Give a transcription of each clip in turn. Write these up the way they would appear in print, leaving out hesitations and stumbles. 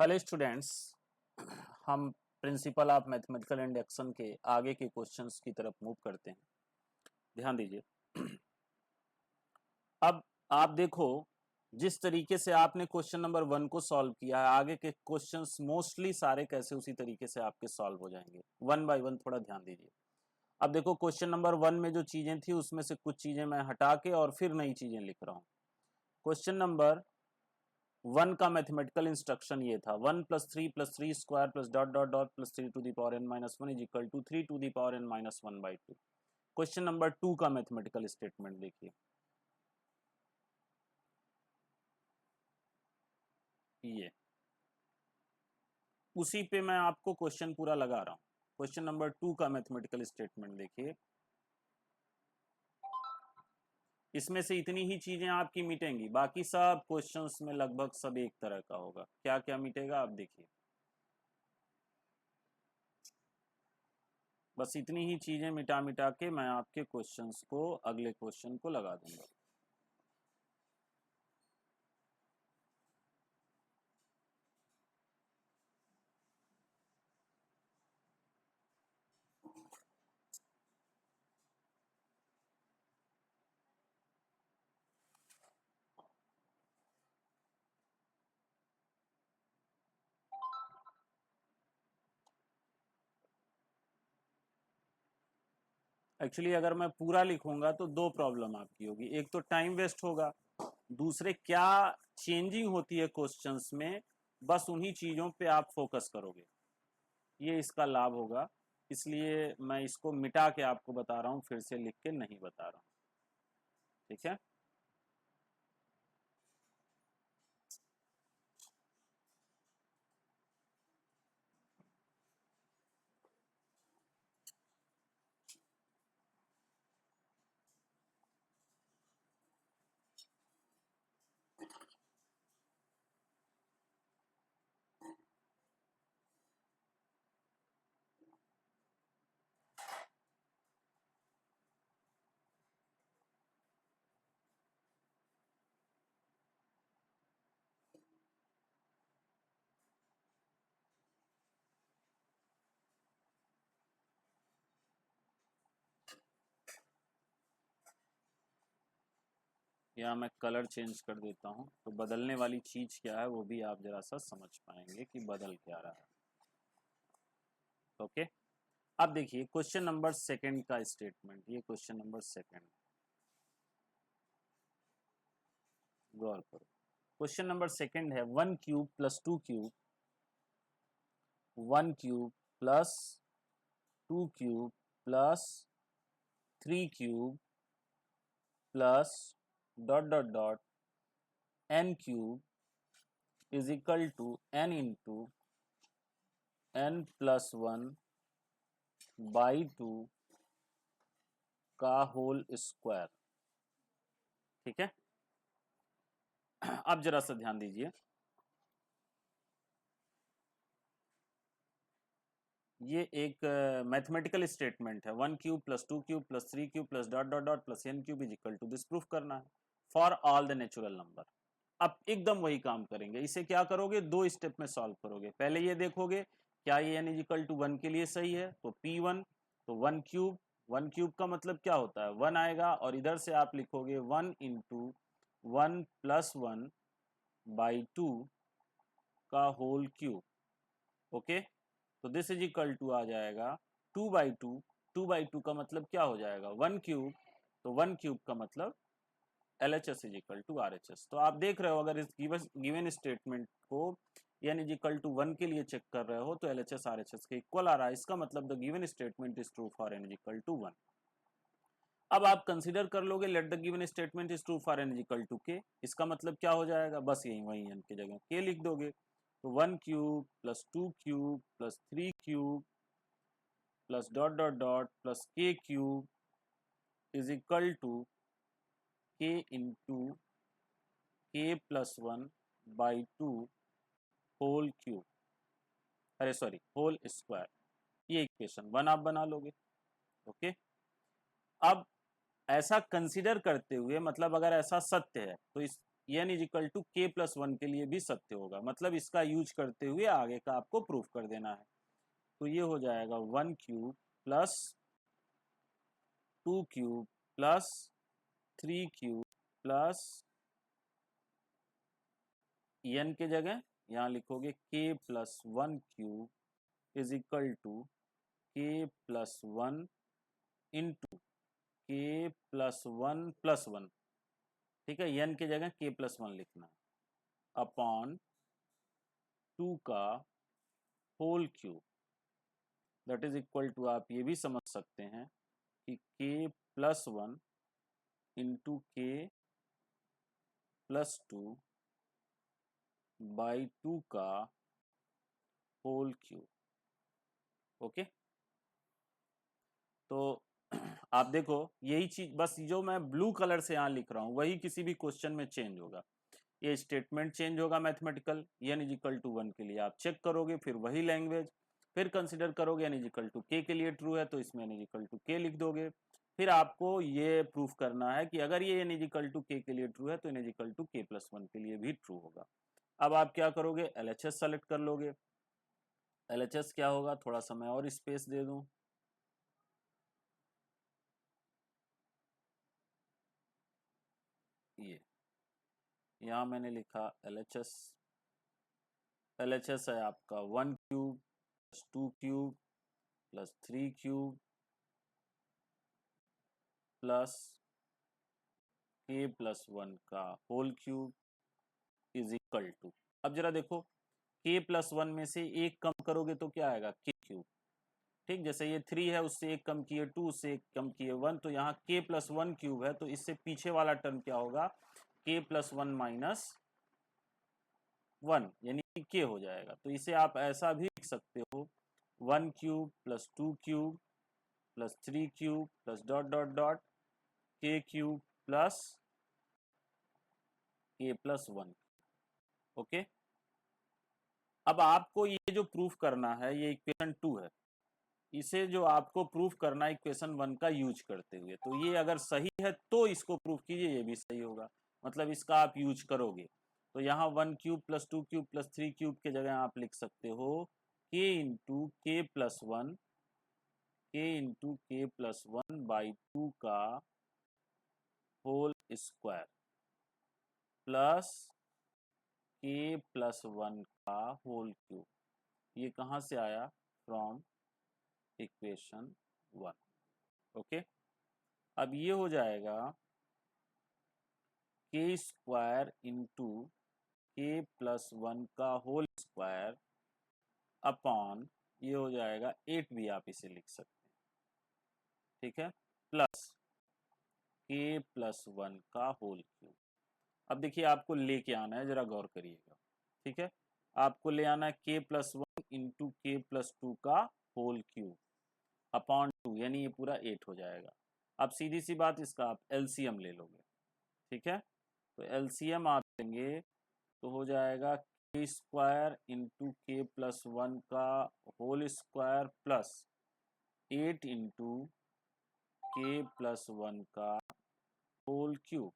Hello students, हम principal of mathematical induction के आगे के क्वेश्चंस की तरफ मूव करते हैं। ध्यान दीजिए। अब आप देखो, जिस तरीके से आपने क्वेश्चन नंबर 1 को सॉल्व किया है, आगे के क्वेश्चंस मोस्टली सारे कैसे उसी तरीके से आपके सॉल्व हो जाएंगे। वन बाय वन थोड़ा ध्यान दीजिए। अब देखो, क्वेश्चन नंबर 1 में जो चीजें थी उसमें से कुछ चीजें मैं हटा के और फिर नई चीजें लिख रहा हूँ। क्वेश्चन नंबर 1 का मैथमेटिकल इंस्ट्रक्शन ये था, 1 + 3 square plus dot dot dot plus 3⁻n-1 is equal to 3⁻n-1/2। Question number 2 का मैथमेटिकल स्टेटमेंट देखिए, ये उसी पे मैं आपको क्वेश्चन पूरा लगा रहा हूँ। क्वेश्चन नंबर 2 का मैथमेटिकल स्टेटमेंट देखिए, इसमें से इतनी ही चीजें आपकी मिटेंगी, बाकी सब क्वेश्चंस में लगभग सब एक तरह का होगा। क्या क्या मिटेगा आप देखिए, बस इतनी ही चीजें मिटा मिटा के मैं आपके क्वेश्चंस को अगले क्वेश्चन को लगा दूंगा। एक्चुअली अगर मैं पूरा लिखूंगा तो दो प्रॉब्लम आपकी होगी, एक तो टाइम वेस्ट होगा, दूसरे क्या चेंजिंग होती है क्वेश्चंस में, बस उन्हीं चीजों पे आप फोकस करोगे, ये इसका लाभ होगा। इसलिए मैं इसको मिटा के आपको बता रहा हूं, फिर से लिख के नहीं बता रहा हूं। ठीक है, या मैं कलर चेंज कर देता हूं, तो बदलने वाली चीज क्या है वो भी आप जरा सा समझ पाएंगे कि बदल क्या रहा है। ओके, अब देखिए क्वेश्चन नंबर सेकंड का स्टेटमेंट, ये क्वेश्चन नंबर सेकंड, गौर करो। क्वेश्चन नंबर सेकंड है 1³ + 2³ 1³ + 2³ + 3³ plus dot dot dot n³ is equal to n into n+1/2 का होल स्क्वायर। ठीक है, अब जरा सा ध्यान दीजिए, ये एक मैथमेटिकल स्टेटमेंट है, 1³ + 2³ + 3³ plus dot dot dot plus n³ is equal to this proof करना है for all the natural number. अब एकदम वही काम करेंगे, इसे क्या करोगे, दो स्टेप में सॉल्व करोगे। पहले ये देखोगे क्या ये n = 1 के लिए सही है, तो P1, तो 1³ 1³ का मतलब क्या होता है, 1 आएगा, और इधर से आप लिखोगे 1 इंटू 1+1/2 का होल क्यूब। ओके, तो दिस इज इक्वल टू आ जाएगा 2/2। 2/2 का मतलब क्या हो जाएगा, 1³, तो 1³ का मतलब LHS is equal to RHS। तो आप देख रहे हो, अगर इस गिवन स्टेटमेंट को n = 1 के लिए चेक कर रहे हो तो LHS RHS के इक्वल आ रहा है, इसका मतलब the given statement is true for n = 1। अब आप कंसीडर कर लोगे let the given statement is true for n = k, इसका मतलब क्या हो जाएगा, बस यही वही n की जगह k लिख दोगे, तो 1³ + 2³ + 3³ plus dot dot dot plus k³ is equal to k into k+1/2 whole cube, अरे सॉरी होल स्क्वायर। ये इक्वेशन 1 आप बना लोगे। ओके, अब ऐसा कंसीडर करते हुए, मतलब अगर ऐसा सत्य है तो इस n is equal to k plus 1 के लिए भी सत्य होगा। मतलब इसका यूज करते हुए आगे का आपको प्रूफ कर देना है। तो ये हो जाएगा 1 cube plus 2 cube plus 3 cube plus n के जगह यहाँ लिखोगे k plus 1 cube is equal to k plus 1 into k plus 1 ठीक है, n की जगह k प्लस 1 लिखना है अपॉन 2 का whole cube. That is equal to आप ये भी समझ सकते हैं कि k plus 1 into k plus 2 by 2 का होल क्यूब। ओके, तो आप देखो यही चीज, बस जो मैं ब्लू कलर से यहाँ लिख रहा हूँ वही किसी भी क्वेश्चन में चेंज होगा। ये स्टेटमेंट चेंज होगा मैथमेटिकल, n इजिकल टू 1 के लिए आप चेक करोगे, फिर वही लैंग्वेज, फिर कंसिडर करोगे n इजिकल टू k के लिए ट्रू है तो इसमें n इजिकल टू k लिख दोगे। फिर आपको ये प्रूफ करना है कि अगर ये n इजिकल टू k के लिए ट्रू है तो n is equal to k plus 1 के लिए भी ट्रू होगा। अब आप क्या करोगे, LHS सेलेक्ट कर लोगे। LHS क्या होगा, थोड़ा सा मैं और स्पेस दे दूं, ये यहाँ मैंने लिखा LHS। LHS है आपका 1 cube plus 2 cube plus 3 cube plus k plus 1 का whole cube is equal to, अब जरा देखो k प्लस 1 में से एक कम करोगे तो क्या आएगा, k क्यूब। ठीक, जैसे ये 3 है उससे एक कम किए 2, उससे एक कम किए 1, तो यहाँ k प्लस 1 क्यूब है तो इससे पीछे वाला टर्म क्या होगा, k प्लस 1 माइनस 1 यानी कि k हो जाएगा। तो इसे आप ऐसा भी लिख सकते हो 1 cube plus 2 cube plus 3 cube plus dot dot dot k cube plus k plus 1। Okay, अब आपको ये जो प्रूफ करना है ये इक्वेशन 2 है, इसे जो आपको प्रूफ करना है इक्वेशन 1 का यूज करते हुए, तो ये अगर सही है तो इसको प्रूफ कीजिए, ये भी सही होगा, मतलब इसका आप यूज करोगे। तो यहाँ 1 cube plus 2 cube plus 3 cube के जगह आप लिख सकते हो k इंटू के प्लस 1, k इंटू के प्लस 1 बाई 2 का whole square plus k plus 1 का होल क्यूब। ये कहाँ से आया, फ्रॉम इक्वेशन 1। ओके, अब ये हो जाएगा k स्क्वायर इंटू के प्लस 1 का होल स्क्वायर अपॉन, ये हो जाएगा 8 भी आप इसे लिख सकते हैं, ठीक है, प्लस k प्लस 1 का होल क्यूब। अब देखिए आपको लेके आना है, जरा गौर करिएगा, ठीक है, आपको ले आना है k प्लस 1 इंटू के प्लस 2 का होल क्यूब अपॉन 2, यानी ये पूरा 8 हो जाएगा। अब सीधी सी बात, इसका आप एलसीएम ले लोगे, ठीक है, तो एलसीएम आप लेंगे तो हो जाएगा k स्क्वायर इंटू के प्लस 1 का होल स्क्वायर प्लस 8 इंटू के प्लस 1 का होल क्यूब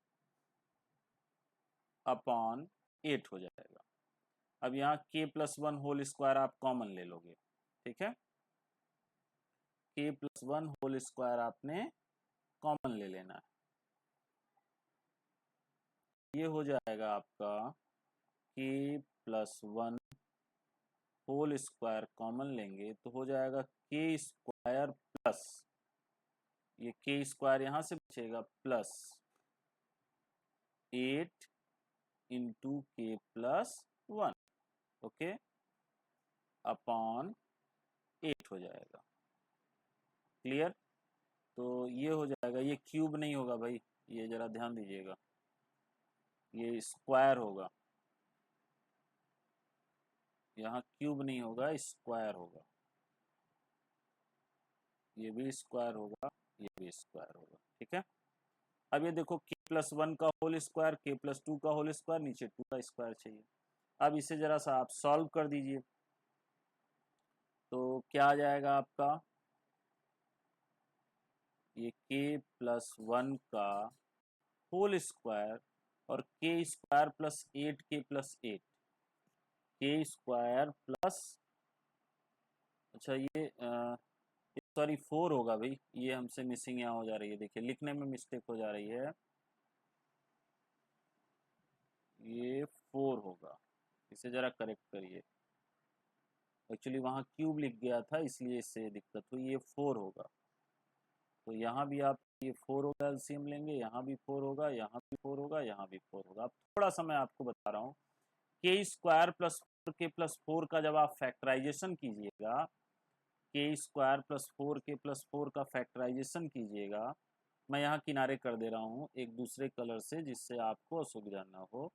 अपॉन 8 हो जाएगा। अब यहाँ k प्लस 1 होल स्क्वायर आप कॉमन ले लोगे, ठीक है, k प्लस 1 होल स्क्वायर आपने कॉमन ले लेना है, ये हो जाएगा आपका k plus 1 whole square common लेंगे तो हो जाएगा k स्क्वायर प्लस, ये k स्क्वायर यहाँ से बचेगा प्लस 8 इंटू के प्लस 1, ओके, अपॉन 8 हो जाएगा। क्लियर, तो ये हो जाएगा, ये क्यूब नहीं होगा भाई, ये जरा ध्यान दीजिएगा, ये स्क्वायर होगा, यहाँ क्यूब नहीं होगा, स्क्वायर होगा, ये भी स्क्वायर होगा, ये भी स्क्वायर होगा, ठीक है। अब ये देखो k प्लस 1 का होल स्क्वायर, k प्लस 2 का होल स्क्वायर, नीचे 2 का स्क्वायर चाहिए। अब इसे जरा सा आप सॉल्व कर दीजिए, तो क्या आ जाएगा आपका, ये k प्लस 1 का होल स्क्वायर और के स्क्वायर प्लस 8k प्लस 8, के स्क्वायर प्लस, अच्छा ये सॉरी 4 होगा भाई, ये हमसे मिसिंग यहाँ हो जा रही है, देखिए लिखने में मिस्टेक हो जा रही है, ये 4 होगा, इसे जरा करेक्ट करिए, एक्चुअली वहाँ क्यूब लिख गया था इसलिए इससे दिक्कत हुई, ये 4 होगा। तो यहाँ भी आप ये 4 होगा, एलसीएम लेंगे, यहाँ भी 4 होगा, यहाँ भी 4 होगा, यहाँ भी 4 होगा। अब थोड़ा सा मैं आपको बता रहा हूँ, के स्क्वायर प्लस 4k प्लस 4 का जब आप फैक्टराइजेशन कीजिएगा, के स्क्वायर प्लस 4k प्लस 4 का फैक्टराइजेशन कीजिएगा, मैं यहाँ किनारे कर दे रहा हूँ एक दूसरे कलर से जिससे आपको असुविधा ना हो,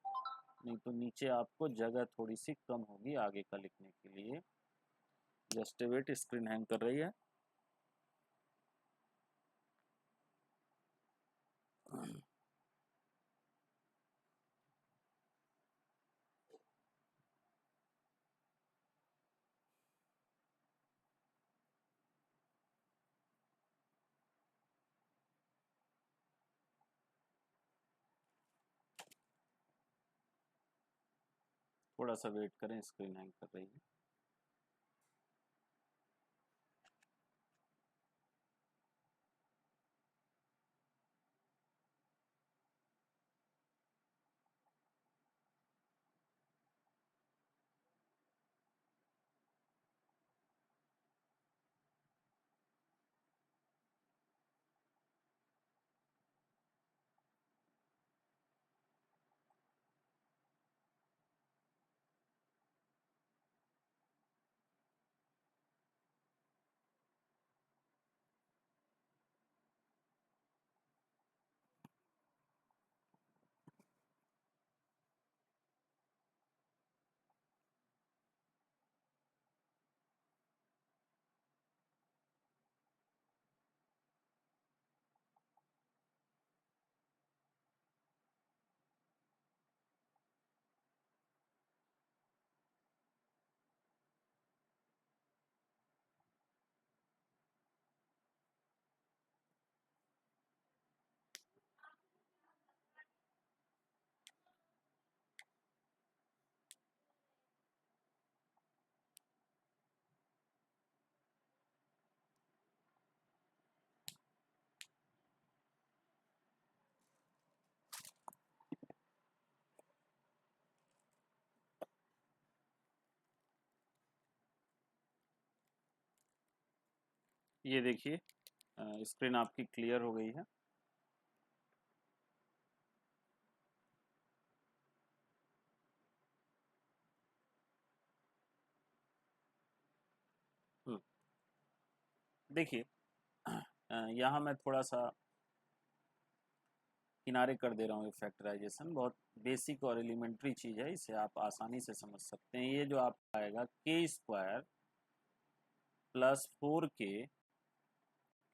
नहीं तो नीचे आपको जगह थोड़ी सी कम होगी आगे का लिखने के लिए। जस्ट वेट, स्क्रीन हैंग कर रही है। थोड़ा सा वेट करें, स्क्रीन हैंग कर रही है। ये देखिए स्क्रीन आपकी क्लियर हो गई है। देखिए यहाँ मैं थोड़ा सा किनारे कर दे रहा हूँ, ये फैक्टराइजेशन बहुत बेसिक और एलिमेंट्री चीज़ है, इसे आप आसानी से समझ सकते हैं। ये जो आपका आएगा के स्क्वायर प्लस 4k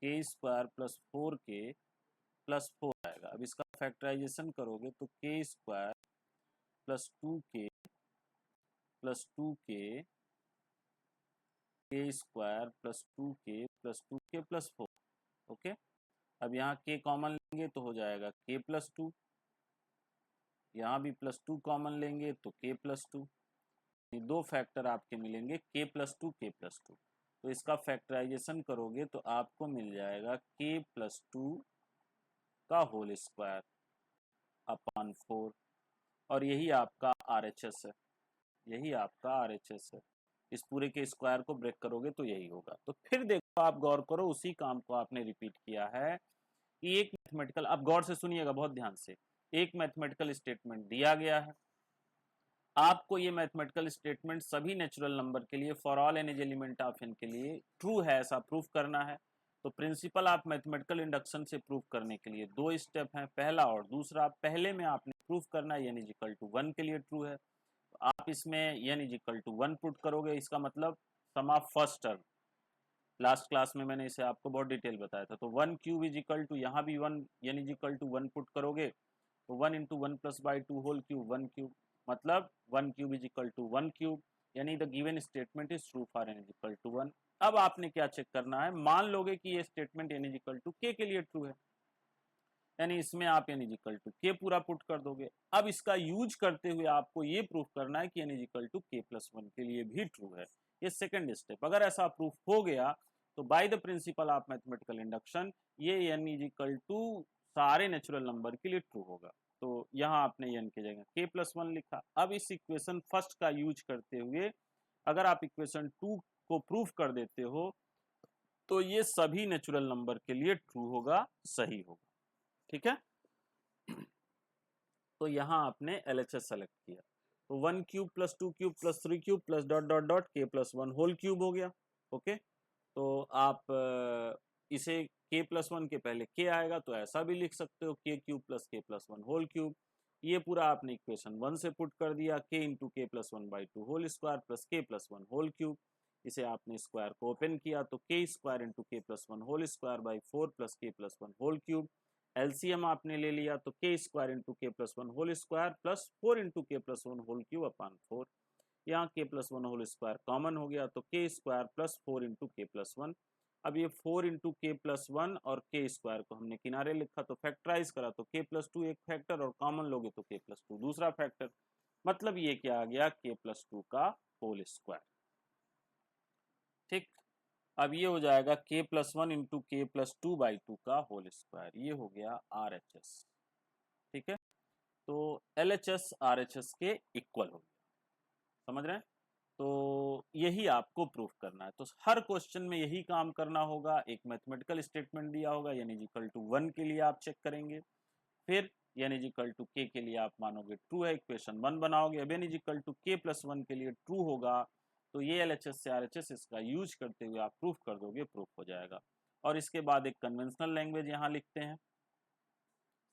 प्लस 4 आएगा। अब इसका फैक्टराइजेशन करोगे तो K square plus 2k plus 2k, के square plus 2k plus 2k plus 4। Okay, अब यहाँ k कॉमन लेंगे तो हो जाएगा k प्लस 2, यहाँ भी प्लस 2 कॉमन लेंगे तो k प्लस 2, दो फैक्टर आपके मिलेंगे k प्लस 2 k प्लस 2। तो इसका फैक्टराइजेशन करोगे तो आपको मिल जाएगा k प्लस 2 का होल स्क्वायर अपॉन 4, और यही आपका RHS है, यही आपका RHS है। इस पूरे के स्क्वायर को ब्रेक करोगे तो यही होगा। तो फिर देखो, आप गौर करो, उसी काम को आपने रिपीट किया है कि एक मैथमेटिकल, आप गौर से सुनिएगा बहुत ध्यान से, एक मैथमेटिकल स्टेटमेंट दिया गया है, आपको ये मैथमेटिकल स्टेटमेंट सभी नेचुरल नंबर के लिए for all n as element of n के लिए ट्रू है ऐसा प्रूफ करना है। तो प्रिंसिपल आप मैथमेटिकल इंडक्शन से प्रूफ करने के लिए दो स्टेप हैं, पहला और दूसरा। पहले में आपने प्रूफ करना है n इजिकल टू 1 के लिए ट्रू है, तो आप इसमें n इजिकल टू 1 पुट करोगे, इसका मतलब sum of first term, last class में मैंने इसे आपको बहुत डिटेल बताया था। तो 1 क्यूब इजिकल टू, यहाँ भी 1 n इजिकल टू 1 पुट करोगे तो 1 into 1 plus by 2 whole cube 1 cube, मतलब 1 cube is equal to 1 cube, यानी the given statement is true for n is equal to 1। अब आपने क्या चेक करना है, मान लोगे कि ये statement n is equal to k के लिए ट्रू है, यानी इसमें आप n इजिकल टू के पूरा पुट कर दोगे। अब इसका यूज करते हुए आपको ये प्रूफ करना है कि n इजिकल टू के प्लस वन के लिए भी ट्रू है। ये सेकंड स्टेप। अगर ऐसा प्रूफ हो गया तो by the principal of mathematical induction ये n इजिकल टू सारे नेचुरल नंबर के लिए ट्रू होगा। तो यहाँ आपने n की जगह के प्लस वन लिखा। अब इस इक्वेशन फर्स्ट का यूज करते हुए अगर आप इक्वेशन टू को प्रूफ कर देते हो तो ये सभी नेचुरल नंबर के लिए ट्रू होगा, सही होगा। ठीक है, तो यहाँ आपने LHS सेलेक्ट किया तो 1 cube plus 2 cube plus 3 cube plus dot dot dot के प्लस वन होल क्यूब हो गया। ओके, तो आप इसे के प्लस वन के पहले के आएगा तो ऐसा भी लिख सकते हो के cube plus K plus one whole cube. ये पूरा आपने इक्वेशन वन से पुट कर दिया के इंटू के plus one by two whole square plus K plus one whole cube. इसे आपने स्क्वायर को ओपन किया तो के स्क्वायर इंटू के plus one whole square by four plus K plus one whole cube. LCM आपने ले लिया तो के स्क्वायर इंटू के plus one whole square plus four into के plus one whole cube upon four. यहाँ K plus one whole square common हो गया तो K square plus four into के प्लस वन। अब ये फोर इंटू के प्लस वन और के स्क्वायर को हमने किनारे लिखा तो फैक्टराइज करा तो के प्लस टू एक फैक्टर और कॉमन लोगे तो के प्लस टू दूसरा फैक्टर। मतलब ये क्या आ गया के प्लस टू का होल स्क्वायर। ठीक, अब ये हो जाएगा के प्लस वन इंटू के प्लस टू बाई टू का होल स्क्वायर। ये हो गया RHS। ठीक है, तो LHS RHS के इक्वल हो गया। समझ रहे हैं? तो यही आपको प्रूफ करना है। तो हर क्वेश्चन में यही काम करना होगा। एक मैथमेटिकल स्टेटमेंट दिया होगा यानी इक्वल टू वन के लिए आप चेक करेंगे, फिर यानी इक्वल टू के लिए आप मानोगे ट्रू है, इक्वेशन वन बनाओगे। अब यानी इक्वल टू के प्लस वन के लिए ट्रू होगा तो ये LHS से RHS इसका यूज करते हुए आप प्रूफ कर दोगे, प्रूफ हो जाएगा। और इसके बाद एक कन्वेंशनल लैंग्वेज यहाँ लिखते हैं,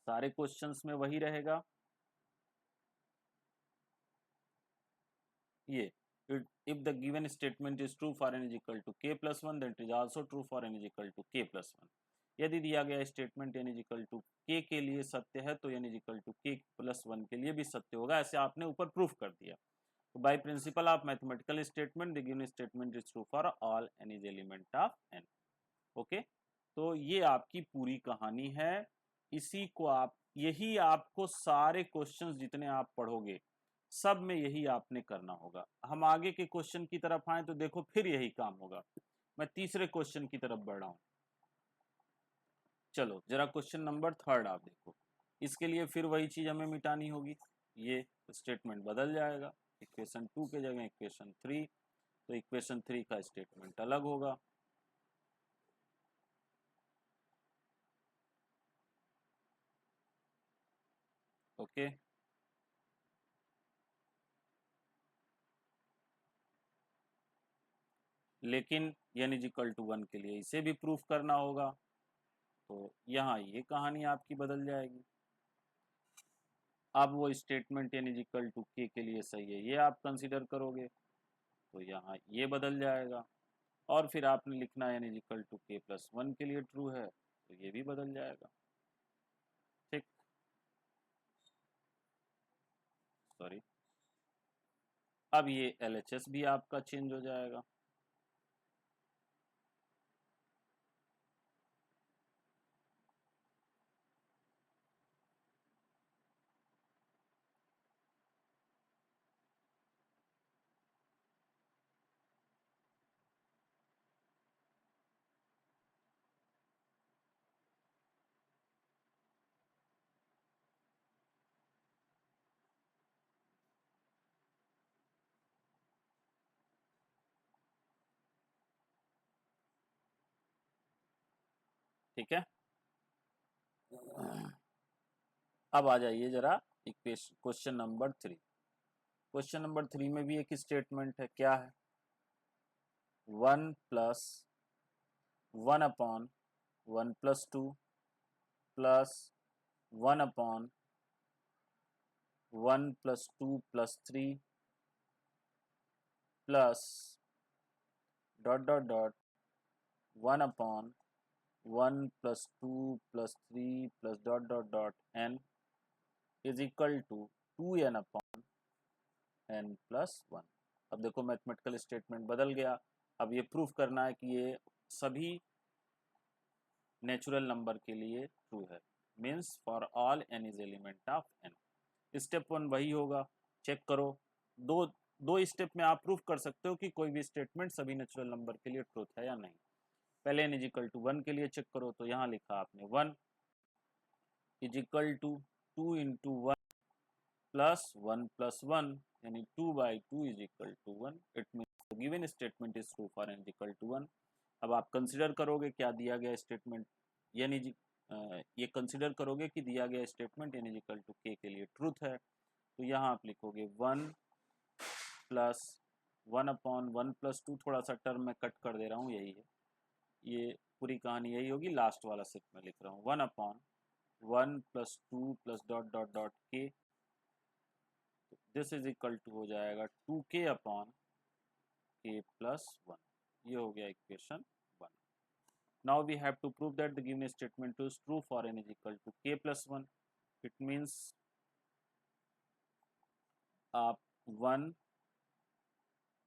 सारे क्वेश्चंस में वही रहेगा। ये if the given statement is true for n is equal to k plus 1 then it is also true for n is equal to k plus 1। यदि दिया गया statement n is equal to k के लिए सत्य है तो n is equal to k plus 1 के लिए भी सत्य होगा। ऐसे आपने ऊपर प्रूफ कर दिया। तो by principle of mathematical statement the given statement is true for all n is element of n। Okay, तो ये आपकी पूरी कहानी है। इसी को आप, यही आपको सारे क्वेश्चंस जितने आप पढ़ोगे सब में यही आपने करना होगा। हम आगे के क्वेश्चन की तरफ आए तो देखो फिर यही काम होगा। मैं तीसरे क्वेश्चन की तरफ बढ़ रहा हूं। चलो जरा क्वेश्चन नंबर थर्ड आप देखो। इसके लिए फिर वही चीज हमें मिटानी होगी। ये स्टेटमेंट बदल जाएगा, इक्वेशन टू के जगह इक्वेशन थ्री, तो इक्वेशन थ्री का स्टेटमेंट अलग होगा। ओके, लेकिन n is equal to one के लिए इसे भी प्रूफ करना होगा। तो यहाँ ये कहानी आपकी बदल जाएगी। अब वो statement n is equal to के लिए सही है ये आप कंसीडर करोगे तो यहाँ ये बदल जाएगा। और फिर आपने लिखना है n इज इक्वल टू के प्लस वन के लिए ट्रू है तो ये भी बदल जाएगा। ठीक, सॉरी, अब ये LHS भी आपका चेंज हो जाएगा। ठीक है, अब आ जाइए जरा question number three. Question number three में भी एक स्टेटमेंट है, क्या है? One plus one upon one plus two plus one upon one plus two plus three plus dot dot dot one upon one plus two plus three plus dot dot dot n is equal to 2n upon n plus one. अब देखो mathematical statement बदल गया। अब ये proof करना है कि ये सभी नेचुरल नंबर के लिए ट्रू है। Means for all n is element of n। Step 1 वही होगा, चेक करो। दो दो स्टेप में आप प्रूफ कर सकते हो कि कोई भी स्टेटमेंट सभी नेचुरल नंबर के लिए ट्रूथ है या नहीं। पहले n इज इक्वल टू 1 के लिए चेक करो, तो यहाँ लिखा आपने 1 is equal to 2 into 1 plus 1 plus 1, यानी 2/2 is equal to 1। It means given statement is true for n is equal to 1। अब आप कंसिडर करोगे क्या दिया गया स्टेटमेंट, यानी ये कंसिडर करोगे कि दिया गया statement n is equal to k के लिए ट्रूथ है। तो यहाँ आप लिखोगे 1 प्लस 1/1 प्लस 2, थोड़ा सा टर्म में कट कर दे रहा हूँ, यही है, ये पूरी कहानी यही होगी। लास्ट वाला सेट में लिख रहा हूँ 1/1 plus 2 plus dot dot dot के, दिस इज इक्वल टू हो जाएगा 2k अपॉन k प्लस 1। ये हो गया equation 1। Now we have to prove that the given statement is true for n is equal to k plus 1। It means आप 1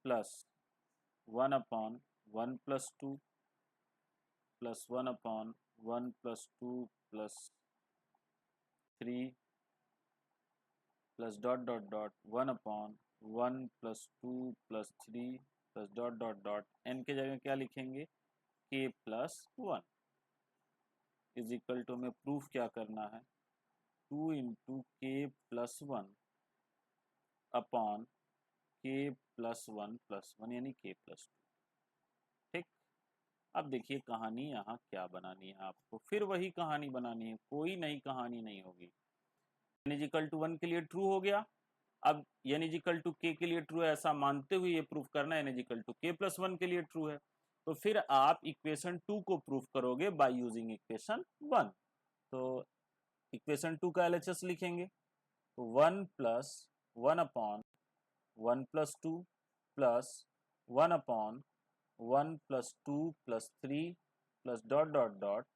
plus 1/1 plus 2 plus 1/1 plus 2 plus 3 plus dot dot dot 1/1 plus 2 plus 3 plus dot dot dot n के जगह क्या लिखेंगे, k plus 1 is equal to, हमें proof क्या करना है, 2 into k plus 1 upon k plus 1 यानी k प्लस 2। ठीक, अब देखिए कहानी यहाँ क्या बनानी है आपको, फिर वही कहानी बनानी है, कोई नई कहानी नहीं होगी। n इज इक्वल टू 1 के लिए ट्रू हो गया। अब n is equal to k के लिए ट्रू है ऐसा मानते हुए ये प्रूफ करना है n is equal to k plus 1 के लिए ट्रू है। तो फिर आप इक्वेशन 2 को प्रूफ करोगे बाय यूजिंग इक्वेशन 1। तो इक्वेशन 2 का LHS लिखेंगे, तो 1 plus 1/1 plus 2 plus 1/1 plus 2 plus 3 plus dot dot dot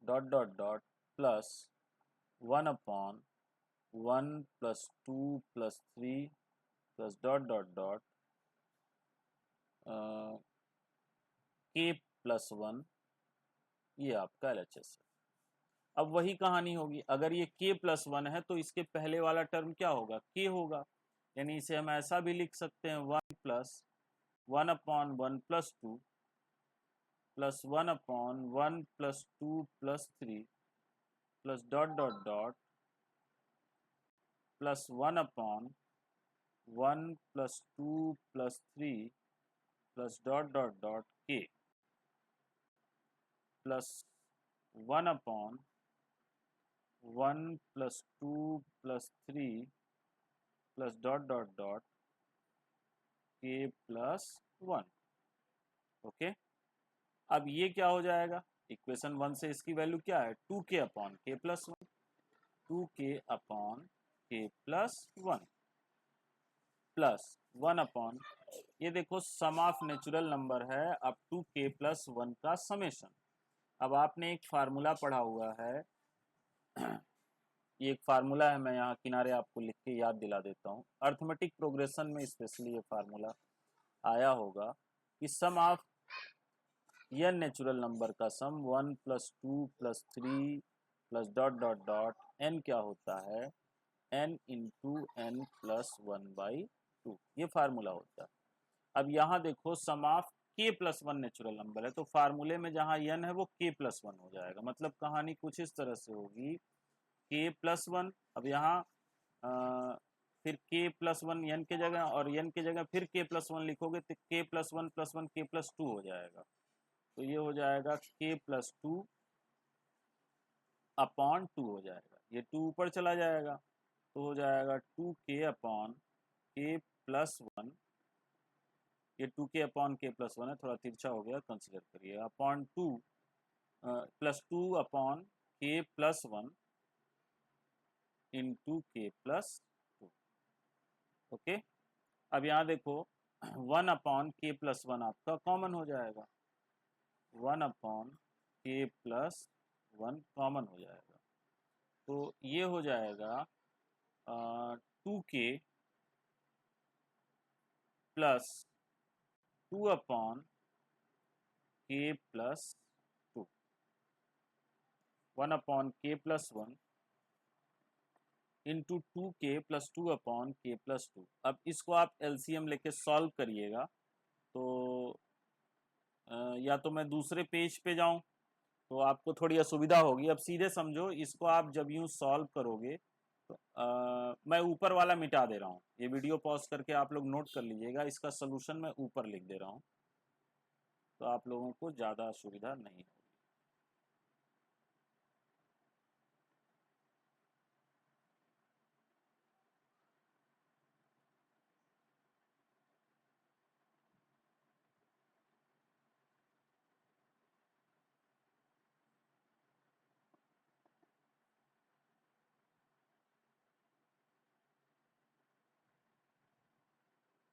dot dot dot plus 1/1 plus 2 plus 3 plus dot dot dot k plus 1, ये आपका LHS है। अब वही कहानी होगी, अगर ये k प्लस 1 है तो इसके पहले वाला टर्म क्या होगा, k होगा, यानी इसे हम ऐसा भी लिख सकते हैं 1 plus 1/1 plus 2 plus 1/1 plus 2 plus 3 plus dot dot dot plus 1/1 plus 2 plus 3 plus dot dot dot k plus 1/1 plus 2 plus 3 plus dot dot dot k plus 1। Okay, अब ये क्या हो जाएगा, इक्वेशन 1 से इसकी वैल्यू क्या है, 2k upon k plus 1, 2k upon k plus 1 plus 1/, ये देखो सम ऑफ नेचुरल नंबर है अप टू k प्लस 1 का समेशन। अब आपने एक फार्मूला पढ़ा हुआ है, ये एक फार्मूला है, मैं यहाँ किनारे आपको लिख के याद दिला देता हूँ, अर्थमेटिक प्रोग्रेशन में स्पेशली ये फार्मूला आया होगा कि सम ऑफ n नेचुरल नंबर का सम 1 plus 2 plus 3 plus dot dot dot n क्या होता है, n इंटू n प्लस 1/2, ये फार्मूला होता है। अब यहाँ देखो sum of k plus 1 natural number है, तो फार्मूले में जहाँ n है वो k प्लस 1 हो जाएगा, मतलब कहानी कुछ इस तरह से होगी, k प्लस 1, अब यहाँ फिर k प्लस 1 n के जगह और n के जगह फिर k प्लस 1 लिखोगे तो k plus 1 plus 1 k plus 2 हो जाएगा। तो ये हो जाएगा k प्लस 2 अपॉन 2 हो जाएगा, ये 2 ऊपर चला जाएगा तो हो जाएगा 2k अपॉन k प्लस 1, ये 2k अपॉन k प्लस 1 है, थोड़ा तिरछा हो गया, कंसिडर करिए, upon 2 plus 2 upon k plus 1 into k plus 2। Okay, अब यहाँ देखो 1 अपॉन k प्लस 1 आपका कॉमन हो जाएगा, 1 अपॉन k प्लस 1 कॉमन हो जाएगा, तो ये हो जाएगा 2k plus 2 upon k plus 2। 1/k+1 into 2k+2/k+2। अब इसको आप एलसीएम लेके सॉल्व करिएगा। तो या तो मैं दूसरे पेज पे जाऊं तो आपको थोड़ी असुविधा होगी। अब सीधे समझो, इसको आप जब यूं सॉल्व करोगे तो मैं ऊपर वाला मिटा दे रहा हूँ। ये वीडियो पॉज करके आप लोग नोट कर लीजिएगा, इसका सलूशन मैं ऊपर लिख दे रहा हूँ तो आप लोगों को ज़्यादा असुविधा नहीं होगी।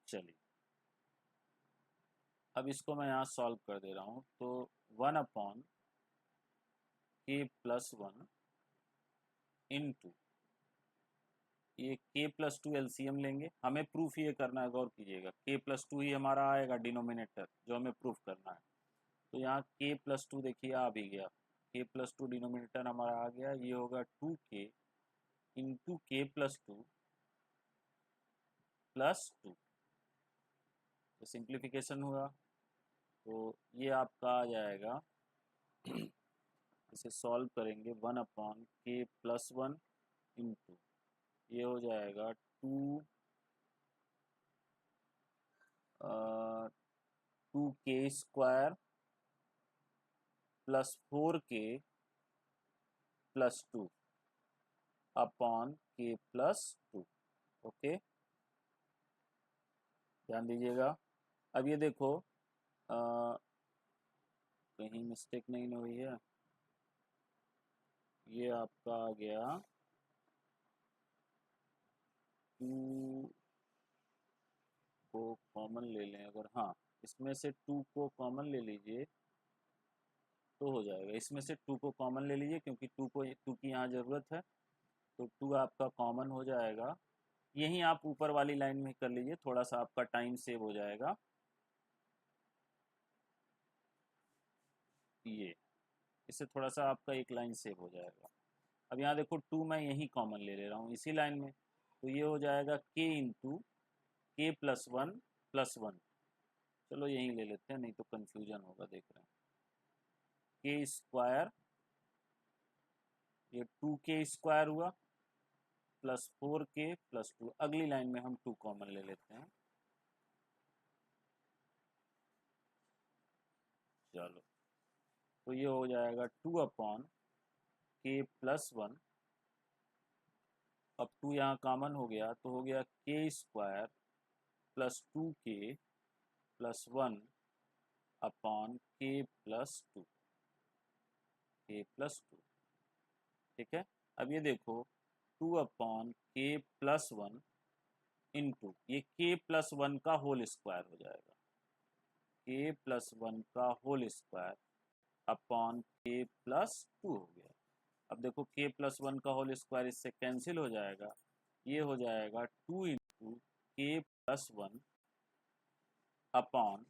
चलिए, अब इसको मैं यहाँ सॉल्व कर दे रहा हूँ। तो 1/k+1 इंटू ये k+2 एलसीएम लेंगे। हमें प्रूफ ये करना है, गौर कीजिएगा, k+2 ही हमारा आएगा डिनोमिनेटर जो हमें प्रूफ करना है। तो यहाँ k+2 देखिए आ भी गया, k+2 डिनोमिनेटर हमारा आ गया। ये होगा 2k इंटू k+2 तो सिंप्लीफिकेशन हुआ। तो ये आपका आ जाएगा, इसे सॉल्व करेंगे, 1/k+1 इंटू ये हो जाएगा 2k² +4k+2 upon k+2। Okay, ध्यान दीजिएगा। अब ये देखो, कहीं मिस्टेक नहीं हुई है। ये आपका आ गया 2 को कॉमन ले लें अगर, हाँ इसमें से 2 को कॉमन ले लीजिए तो हो जाएगा। इसमें से 2 को कॉमन ले लीजिए क्योंकि 2 की यहाँ ज़रूरत है। तो 2 आपका कॉमन हो जाएगा। यहीं आप ऊपर वाली लाइन में कर लीजिए, थोड़ा सा आपका टाइम सेव हो जाएगा। ये इससे थोड़ा सा आपका एक लाइन सेव हो जाएगा। अब यहाँ देखो 2 मैं यहीं कॉमन ले ले रहा हूँ इसी लाइन में, तो ये हो जाएगा k इंटू k+1+1। चलो यहीं ले लेते हैं, नहीं तो कंफ्यूजन होगा, देख रहे हैं। k², ये 2k² हुआ +4k+2। अगली लाइन में हम 2 कॉमन ले लेते हैं। चलो, तो ये हो जाएगा 2/k+1। अब 2 यहाँ कॉमन हो गया तो हो गया k² +2k+1 अपॉन k+2। ठीक है। अब ये देखो 2/k+1 इंटू ये k+1 का होल स्क्वायर हो जाएगा, k+1 का होल स्क्वायर अपॉन k+2 हो गया। अब देखो k+1 का होल स्क्वायर इससे कैंसिल हो जाएगा। ये हो जाएगा 2 इंटू k+1 अपॉन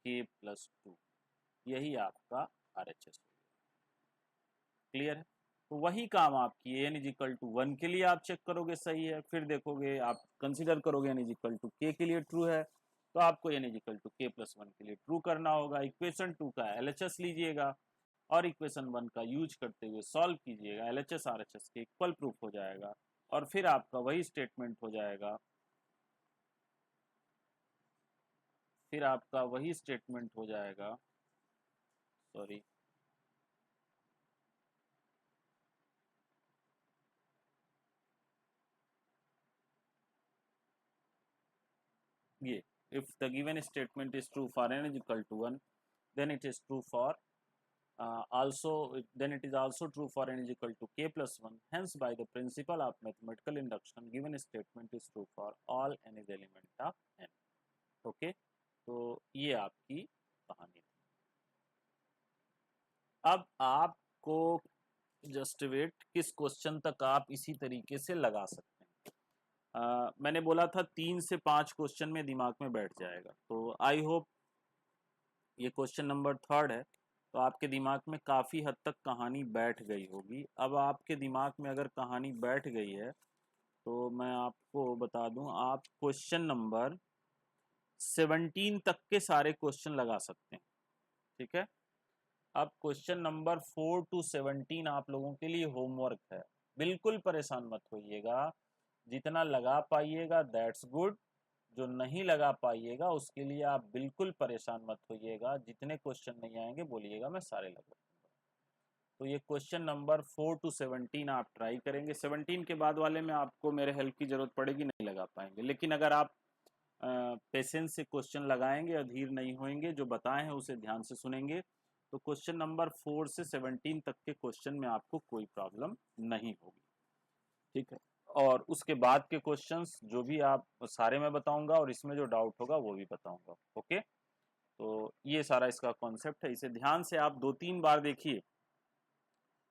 k+2। यही आपका RHS हो गया। क्लियर है? तो वही काम आपकी n=1 के लिए आप चेक करोगे सही है, फिर देखोगे आप कंसीडर करोगे n=k के लिए ट्रू है, तो आपको n=k+1 के लिए ट्रू करना होगा। इक्वेशन 2 का LHS लीजिएगा और इक्वेशन 1 का यूज करते हुए सॉल्व कीजिएगा। LHS RHS के इक्वल प्रूफ हो जाएगा और फिर आपका वही स्टेटमेंट हो जाएगा। फिर आपका वही स्टेटमेंट हो जाएगा, सॉरी, ये if the given statement is true for n=1, then it is true for then it is also true for n=k+1. Hence, by the principle of mathematical induction, given statement is true for all n is element of n. Okay, तो ये आपकी कहानी थी। अब आपको just wait, किस question तक आप इसी तरीके से लगा सकते हैं। मैंने बोला था 3 से 5 क्वेश्चन में दिमाग में बैठ जाएगा। तो आई होप ये क्वेश्चन नंबर 3 है, तो आपके दिमाग में काफ़ी हद तक कहानी बैठ गई होगी। अब आपके दिमाग में अगर कहानी बैठ गई है तो मैं आपको बता दूं, आप क्वेश्चन नंबर 17 तक के सारे क्वेश्चन लगा सकते हैं। ठीक है, अब क्वेश्चन नंबर 4 to 17 आप लोगों के लिए होमवर्क है। बिल्कुल परेशान मत होइएगा, जितना लगा पाइएगा दैट्स गुड, जो नहीं लगा पाइएगा उसके लिए आप बिल्कुल परेशान मत होइएगा। जितने क्वेश्चन नहीं आएंगे बोलिएगा मैं सारे लगा दूंगा। तो ये क्वेश्चन नंबर 4 to 17 आप ट्राई करेंगे। 17 के बाद वाले में आपको मेरे हेल्प की जरूरत पड़ेगी, नहीं लगा पाएंगे। लेकिन अगर आप पेशेंस से क्वेश्चन लगाएंगे, अधीर नहीं होंगे, जो बताए हैं उसे ध्यान से सुनेंगे, तो क्वेश्चन नंबर 4 से 17 तक के क्वेश्चन में आपको कोई प्रॉब्लम नहीं होगी। ठीक है, और उसके बाद के क्वेश्चंस जो भी आप सारे मैं बताऊंगा और इसमें जो डाउट होगा वो भी बताऊंगा। ओके, तो ये सारा इसका कॉन्सेप्ट है, इसे ध्यान से आप 2-3 बार देखिए,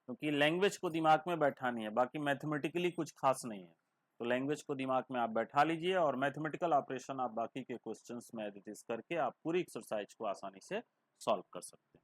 क्योंकि लैंग्वेज को दिमाग में बैठानी है, बाकी मैथमेटिकली कुछ खास नहीं है। तो लैंग्वेज को दिमाग में आप बैठा लीजिए और मैथमेटिकल ऑपरेशन आप बाकी के क्वेश्चंस में एडिटिस करके आप पूरी एक्सरसाइज को आसानी से सॉल्व कर सकते हैं।